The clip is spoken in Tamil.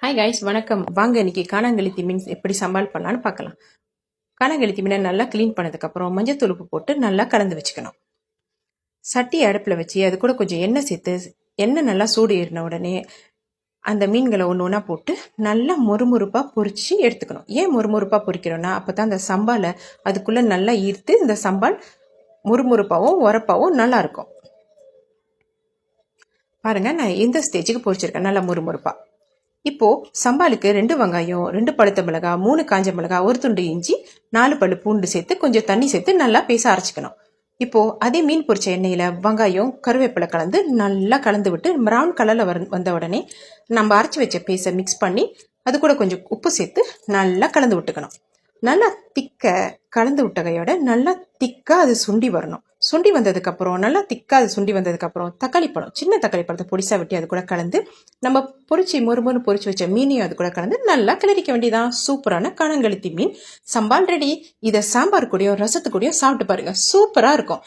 ஹாய் கைஸ், வணக்கம். வாங்க இன்னைக்கு காணாங்கெளுத்தி மீன் எப்படி சம்பால் பண்ணலான்னு பார்க்கலாம். காணாங்கெளுத்தி மீனை நல்லா க்ளீன் பண்ணதுக்கப்புறம் மஞ்சத்தூள் உப்பு போட்டு நல்லா கலந்து வச்சுக்கணும். சட்டி அடுப்பில் வச்சு அது கூட கொஞ்சம் எண்ணெய் சேர்த்து எண்ணெய் நல்லா சூடு ஏறின உடனே அந்த மீன்களை ஒன்று ஒன்றா போட்டு நல்லா மொறுமொறுப்பாக பொரிச்சு எடுத்துக்கணும். ஏன் மொறுமொறுப்பாக பொரிக்கிறோன்னா அப்போ தான் அந்த சம்பாலை அதுக்குள்ளே நல்லா ஈர்த்து இந்த சம்பால் மொறுமொறுப்பாகவும் உரப்பாகவும் நல்லா இருக்கும். பாருங்கள், நான் இந்த ஸ்டேஜுக்கு பொரிச்சிருக்கேன் நல்லா மொறுமொறுப்பாக. இப்போ சம்பாலுக்கு 2 வெங்காயம், 2 பழுத்த மிளகாய், 3 காஞ்ச மிளகாய், 1 துண்டு இஞ்சி, 4 பல்லு பூண்டு சேர்த்து கொஞ்சம் தண்ணி சேர்த்து நல்லா பேச அரைச்சிக்கணும். இப்போ அதே மீன் பொரிச்ச எண்ணெயில வெங்காயம் கருவேப்பிலை கலந்து நல்லா கலந்து விட்டு ப்ரௌன் கலர்ல வந்த உடனே நம்ம அரைச்சி வச்ச பேஸை மிக்ஸ் பண்ணி அது கூட கொஞ்சம் உப்பு சேர்த்து நல்லா கலந்து விட்டுக்கணும். நல்லா திக்க கலந்து விட்டகையோட நல்லா திக்கா அது சுண்டி வரணும். சுண்டி வந்ததுக்கப்புறம் நல்லா திக்கா அது சுண்டி வந்ததுக்கப்புறம் தக்காளி பழம், சின்ன தக்காளி பழத்தை பொடிசா வெட்டி அது கூட கலந்து நம்ம மொறுமொறு பொரிச்சு வச்ச மீனையும் அது கூட கலந்து நல்லா கிளறிக்க வேண்டியதான். சூப்பரான காணாங்கெளுத்தி மீன் சம்பால் ரெடி. இதை சாம்பார் கூடயும் ரசத்து கூடயும் சாப்பிட்டு பாருங்க, சூப்பரா இருக்கும்.